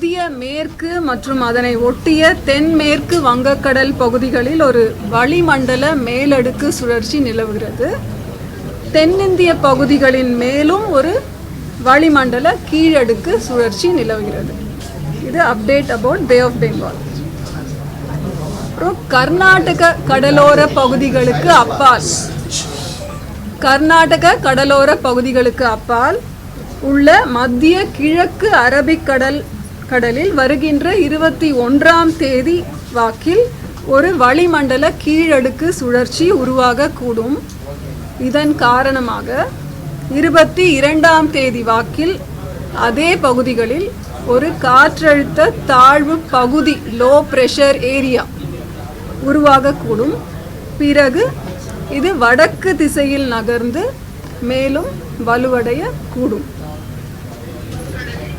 மத்திய மேற்கு மற்றும் அதனை ஒட்டிய தென்மேற்கு வங்கக்கடல் பகுதிகளில் ஒரு வளிமண்டல மேலடுக்கு சுழற்சி நிலவுகிறது. தென்னிந்திய பகுதிகளின் மேலும் ஒரு வளிமண்டல கீழடுக்கு சுழற்சி நிலவுகிறது. இது update about bay of Bengal. அப்புறம் கர்நாடக கடலோர பகுதிகளுக்கு அப்பால் உள்ள மத்திய கிழக்கு அரபிக்கடலில் வருகின்ற 21ஆம் தேதி வாக்கில் ஒரு வளிமண்டல கீழடுக்கு சுழற்சி உருவாகக்கூடும். இதன் காரணமாக 22ஆம் தேதி வாக்கில் அதே பகுதிகளில் ஒரு காற்றழுத்த தாழ்வு பகுதி லோ பிரஷர் ஏரியா உருவாகக்கூடும். பிறகு இது வடக்கு திசையில் நகர்ந்து மேலும் வலுவடைய கூடும்.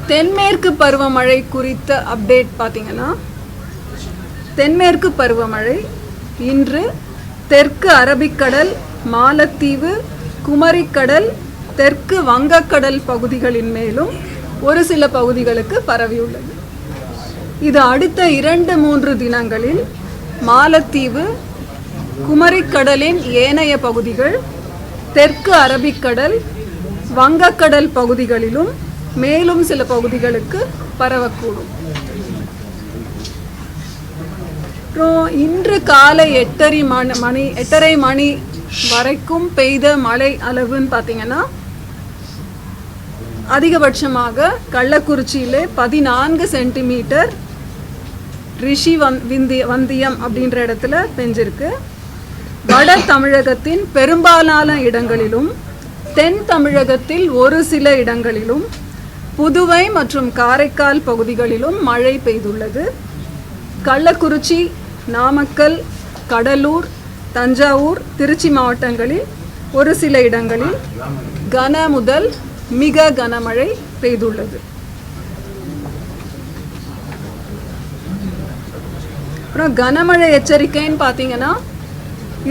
தென்மேற்கு பருவமழை குறித்த அப்டேட் பார்த்தீங்கன்னா, தென்மேற்கு பருவமழை இன்று தெற்கு அரபிக்கடல், மாலத்தீவு, குமரிக்கடல், தெற்கு வங்கக்கடல் பகுதிகளின் மேலும் ஒரு சில பகுதிகளுக்கு பரவியுள்ளது. இது அடுத்த 2-3 தினங்களில் மாலத்தீவு, குமரிக்கடலின் ஏனைய பகுதிகள், தெற்கு அரபிக்கடல், வங்கக்கடல் பகுதிகளிலும் மேலும் சில பகுதிகளுக்கு பரவக்கூடும். அப்புறம் இன்று காலை 8:30 மணி வரைக்கும் பெய்த மழை அளவுன்னு பார்த்தீங்கன்னா, அதிகபட்சமாக கள்ளக்குறிச்சியிலே 14 சென்டிமீட்டர் ரிஷி வந்தியம் அப்படின்ற இடத்துல பெஞ்சிருக்கு. வட தமிழகத்தின் பெரும்பாலான இடங்களிலும், தென் தமிழகத்தில் ஒரு சில இடங்களிலும், புதுவை மற்றும் காரைக்கால் பகுதிகளிலும் மழை பெய்துள்ளது. கள்ளக்குறிச்சி, நாமக்கல், கடலூர், தஞ்சாவூர், திருச்சி மாவட்டங்களில் ஒரு சில இடங்களில் கன முதல் மிக கனமழை பெய்துள்ளது. அப்புறம் கனமழை எச்சரிக்கைன்னு பார்த்தீங்கன்னா,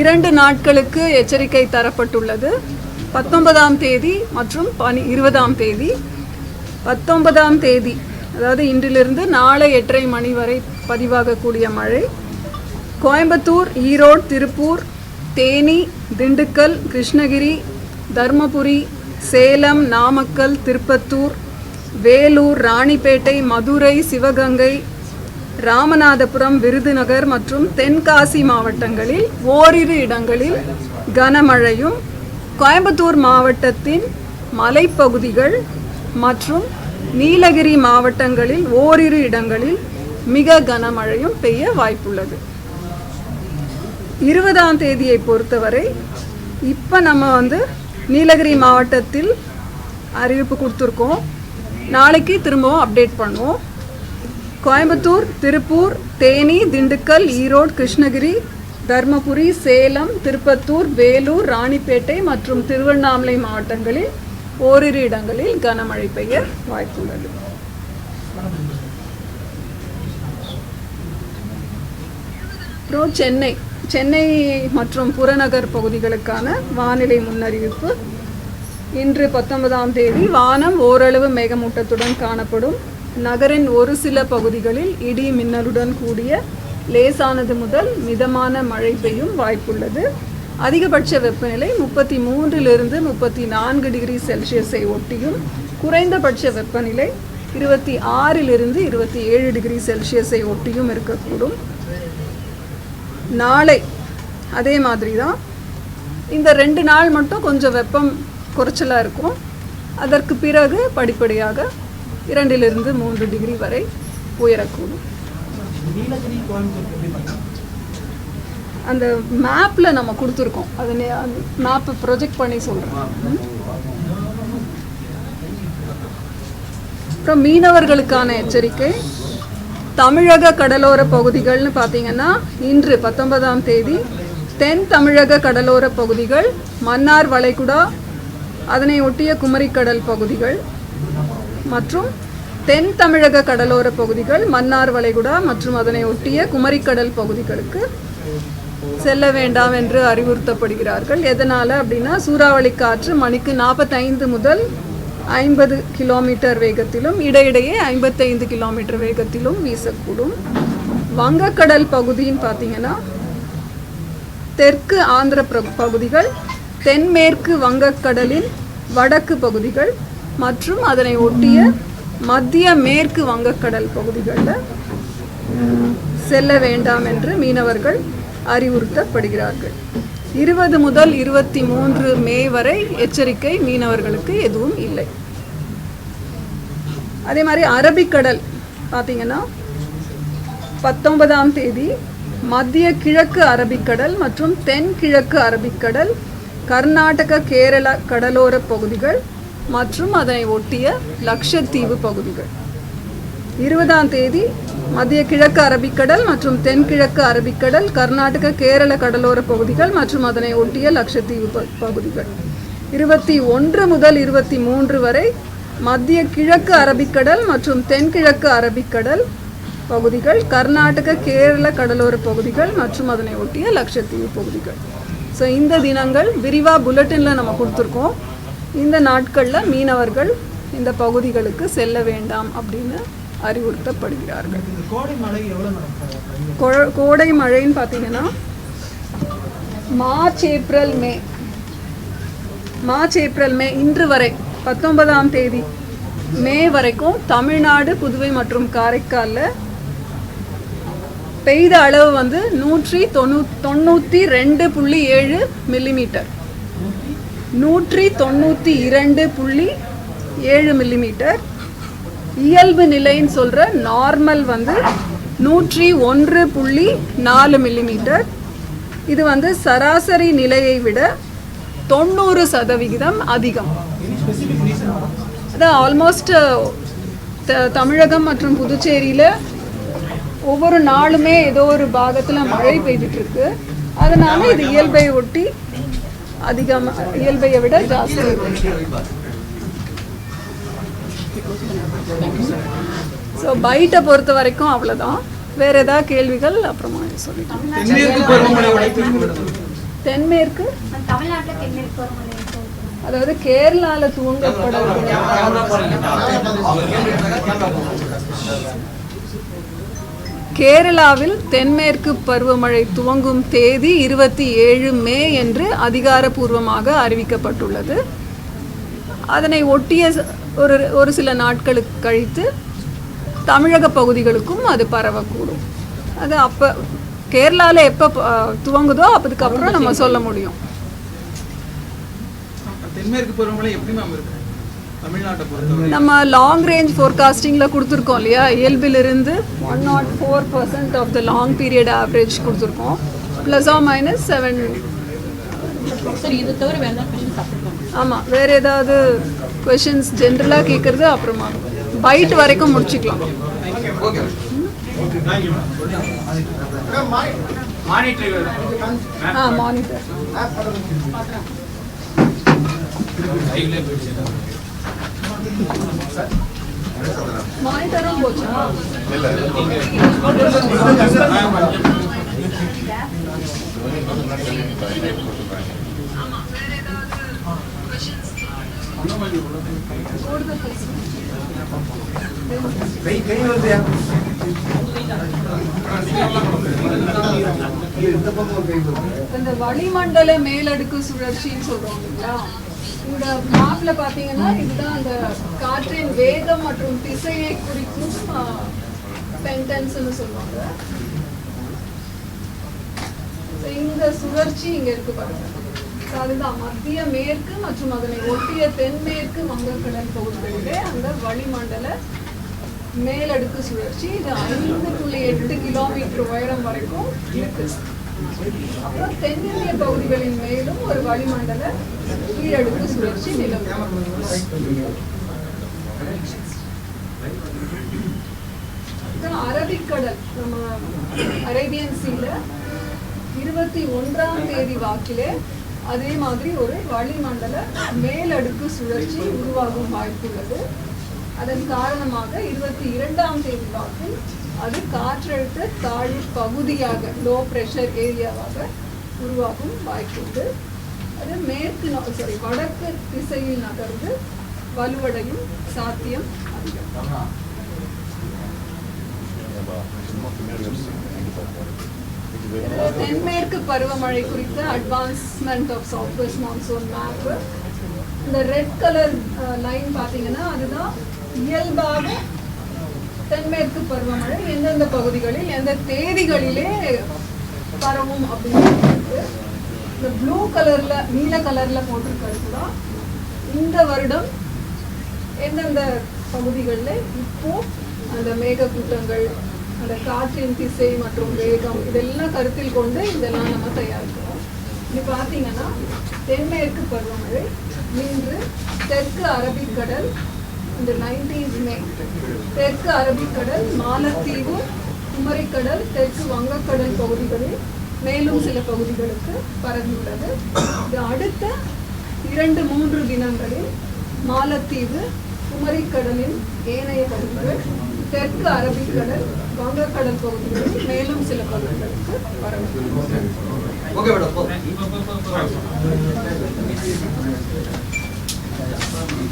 2 நாட்களுக்கு எச்சரிக்கை தரப்பட்டுள்ளது. 19ஆம் தேதி மற்றும் 20ஆம் தேதி. 19ஆம் தேதி அதாவது இன்றிலிருந்து நாளை 8:30 மணி வரை பதிவாகக்கூடிய மழை கோயம்புத்தூர், ஈரோடு, திருப்பூர், தேனி, திண்டுக்கல், கிருஷ்ணகிரி, தர்மபுரி, சேலம், நாமக்கல், திருப்பத்தூர், வேலூர், ராணிப்பேட்டை, மதுரை, சிவகங்கை, ராமநாதபுரம், விருதுநகர் மற்றும் தென்காசி மாவட்டங்களில் ஓரிரு இடங்களில் கனமழையும், கோயம்புத்தூர் மாவட்டத்தின் மலைப்பகுதிகள் மற்றும் நீலகிரி மாவட்டங்களில் ஓரிரு இடங்களில் மிக கனமழையும் பெய்ய வாய்ப்புள்ளது. 20ஆம் தேதியை பொறுத்தவரை இப்போ நம்ம நீலகிரி மாவட்டத்தில் அறிவிப்பு கொடுத்துருக்கோம். நாளைக்கு திரும்பவும் அப்டேட் பண்ணுவோம். கோயம்புத்தூர், திருப்பூர், தேனி, திண்டுக்கல், ஈரோடு, கிருஷ்ணகிரி, தர்மபுரி, சேலம், திருப்பத்தூர், வேலூர், ராணிப்பேட்டை மற்றும் திருவண்ணாமலை மாவட்டங்களில் ஓரிரு இடங்களில் கனமழை பெய்ய வாய்ப்புள்ளது. அப்புறம் சென்னை மற்றும் புறநகர் பகுதிகளுக்கான வானிலை முன்னறிவிப்பு. இன்று 19ஆம் தேதி வானம் ஓரளவு மேகமூட்டத்துடன் காணப்படும். நகரின் ஒரு சில பகுதிகளில் இடி மின்னலுடன் கூடிய லேசானது முதல் மிதமான மழை பெய்யும் வாய்ப்புள்ளது. அதிகபட்ச வெப்பநிலை 33 to 34 டிகிரி செல்சியஸை ஒட்டியும், குறைந்தபட்ச வெப்பநிலை 26 to 27 டிகிரி செல்சியஸை ஒட்டியும் இருக்கக்கூடும். நாளை அதே மாதிரி தான். இந்த 2 நாள் மட்டும் கொஞ்சம் வெப்பம் குறைச்சலாக இருக்கும். அதற்கு பிறகு படிப்படியாக 2 to 3 டிகிரி வரை உயரக்கூடும். அந்த மேப்பில் நம்ம கொடுத்துருக்கோம். அது மேப்பை ப்ரொஜெக்ட் பண்ணி சொல்கிறோம். அப்புறம் மீனவர்களுக்கான எச்சரிக்கை. தமிழக கடலோர பகுதிகள்னு பார்த்தீங்கன்னா, இன்று 19ஆம் தேதி தென் தமிழக கடலோர பகுதிகள், மன்னார் வளைகுடா, அதனை ஒட்டிய குமரிக்கடல் பகுதிகள் மற்றும் தென் தமிழக கடலோர பகுதிகள், மன்னார் வளைகுடா மற்றும் அதனை ஒட்டிய குமரிக்கடல் பகுதிகளுக்கு செல்ல வேண்டாம் என்று அறிவுறுத்தப்படுகிறார்கள். எதனால் அப்படின்னா, சூறாவளி காற்று மணிக்கு 45 முதல் 50 கிலோமீட்டர் வேகத்திலும் இடையிடையே 55 கிலோமீட்டர் வேகத்திலும் வீசக்கூடும். வங்கக்கடல் பகுதின்னு பார்த்தீங்கன்னா தெற்கு ஆந்திர பகுதிகள், தென்மேற்கு வங்கக்கடலின் வடக்கு பகுதிகள் மற்றும் அதனை ஒட்டிய மத்திய மேற்கு வங்கக்கடல் பகுதிகளில் செல்ல வேண்டாம் என்று மீனவர்கள் அறிவுறுத்தப்படுகிறார்கள். 20 முதல் 23 மே வரை எச்சரிக்கை மீனவர்களுக்கு எதுவும் இல்லை. அதே மாதிரி அரபிக்கடல் பார்த்தீங்கன்னா 19ஆம் தேதி மத்திய கிழக்கு அரபிக்கடல் மற்றும் தென்கிழக்கு அரபிக்கடல், கர்நாடக கேரள கடலோர பகுதிகள் மற்றும் அதனை ஒட்டிய லட்சத்தீவு பகுதிகள். 20ஆம் தேதி மத்திய கிழக்கு அரபிக்கடல் மற்றும் தென்கிழக்கு அரபிக்கடல், கர்நாடக கேரள கடலோர பகுதிகள் மற்றும் அதனை ஒட்டிய லட்சத்தீவு பகுதிகள். 21 முதல் 23 வரை மத்திய கிழக்கு அரபிக்கடல் மற்றும் தென்கிழக்கு அரபிக்கடல் பகுதிகள், கர்நாடக கேரள கடலோர பகுதிகள் மற்றும் அதனை ஒட்டிய லட்சத்தீவு பகுதிகள். ஸோ இந்த தினங்கள் விரிவாக புல்லட்டினில் நம்ம கொடுத்துருக்கோம். இந்த நாட்களில் மீனவர்கள் இந்த பகுதிகளுக்கு செல்ல வேண்டாம் அப்படின்னு அறிவுறுத்தப்படுகிறார்கள். கோடை மழைன்னு பார்த்தீங்கன்னா மார்ச் ஏப்ரல் மே இன்று வரை 19ஆம் தேதி மே வரைக்கும் தமிழ்நாடு, புதுவை மற்றும் காரைக்காலில் பெய்த அளவு 192.7 மில்லிமீட்டர், 192.7 மில்லிமீட்டர். இயல்பு நிலைன்னு சொல்கிற நார்மல் 101.4 மில்லிமீட்டர். இது சராசரி நிலையை விட 90% அதிகம். அதான் ஆல்மோஸ்ட் தமிழகம் மற்றும் புதுச்சேரியில் ஒவ்வொரு நாளுமே ஏதோ ஒரு பாகத்தில் மழை பெய்துட்டுருக்கு. அதனால இது இயல்பை ஒட்டி அதிகம், இயல்பையை விட ஜாஸ்தி. ஸோ பைட்டை பொறுத்த வரைக்கும் அவ்வளோதான். வேற ஏதாவது கேள்விகள் அப்புறமா சொல்லிட்டோம். தென்மேற்கு அதாவது கேரளால துவங்கப்பட கேரளாவில் தென்மேற்கு பருவமழை துவங்கும் தேதி 27 மே என்று அதிகாரப்பூர்வமாக அறிவிக்கப்பட்டுள்ளது. அதனை ஒட்டிய ஒரு சில நாட்களுக்கு கழித்து தமிழக பகுதிகளுக்கும் அது பரவக்கூடும். அது அப்போ கேரளாவில் எப்போ துவங்குதோ அதுக்கப்புறம் நம்ம சொல்ல முடியும். தென்மேற்கு பருவமழை எப்படி மேம் இருக்கு தமிழ்நாட்டை பொறுத்தவரை? நம்ம லாங் ரேஞ்ச் ஃபோர்காஸ்டிங்கில் கொடுத்துருக்கோம் இல்லையா, இயல்பிலிருந்து 104% of the long period average கொடுத்துருக்கோம். ±7. சரி, இது தவிர வேற ஆமாம், வேறு ஏதாவது கொஷின்ஸ் ஜென்ரலாக கேட்குறது அப்புறமா பைட் வரைக்கும் முடிச்சுக்கலாம். மானிட்டர் மானிட்டரும் போச்சா? இந்த வளிமண்டல மேலடுக்கு சுழற்சின்னு சொல்றோம் இல்லைங்களா, இந்த மேப்ல பாத்தீங்கன்னா இதுதான் அந்த காற்றின் வேகம் மற்றும் திசையை குறிக்கும் பென்டென்ஸ்னு சொல்லுவாங்க. இந்த சுழற்சி இங்க இருக்கு பாருங்க. அதுதான் மத்திய மேற்கு மற்றும் அதனை ஒட்டிய தென்மேற்கு வங்கக்கடல் பகுதிகளிலே அந்த வளிமண்டல மேலடுக்கு சுழற்சி. இது 5.8 கிலோமீட்டர் உயரம் வரைக்கும் இருக்கு. அப்புறம் தென்னிந்திய பகுதிகளின் மேலும் ஒரு வளிமண்டல கீழடுக்கு சுழற்சி நிலவும். அரபிக்கடல், நம்ம அரேபியன் சீல 21ஆம் தேதி வாக்கிலே அதே மாதிரி ஒரு வளிமண்டல மேலடுக்கு சுழற்சி உருவாகும் வாய்ப்புள்ளது. அதன் காரணமாக 22ஆம் தேதி வாக்கில் அது காற்றழுத்த தாழ்வு பகுதியாக, லோ ப்ரெஷர் ஏரியாவாக உருவாகும் வாய்ப்புண்டு. அது வடக்கு திசையில் நகர்ந்து வலுவடையும் சாத்தியம் அதிகம். தென்மேற்கு பருவமழை குறித்த advancement of south west monsoon map. இந்த ரெட் கலர் லைன் பார்த்தீங்கன்னா அதுதான் இயல்பாக தென்மேற்கு பருவமழை எந்தெந்த பகுதிகளில் எந்த தேதிகளிலே பரவும் அப்படின்னு. இந்த ப்ளூ கலர்ல நீல கலர்ல போட்டிருக்கிறது கூட இந்த வருடம் எந்தெந்த பகுதிகளில் இப்போ அந்த மேகக்கூட்டங்கள், அந்த காற்றின் திசை மற்றும் வேகம் இதெல்லாம் கருத்தில் கொண்டு இதெல்லாம் நம்ம தயாரிக்கிறோம். இது பார்த்தீங்கன்னா தென்மேற்கு பருவமழை இன்று தெற்கு அரபிக்கடல் இந்த 19th மே தெற்கு அரபிக்கடல், மாலத்தீவு, குமரிக்கடல், தெற்கு வங்கக்கடல் பகுதிகளில் மேலும் சில பகுதிகளுக்கு பரவியுள்ளது. இது அடுத்த 2-3 தினங்களில் மாலத்தீவு, குமரிக்கடலின் ஏனைய பகுதிகள், தெற்கு அரபிக்கடல், வங்கக்கடல் பகுதிகளில் மேலும் சில பகுதிகளுக்கு பரவும்.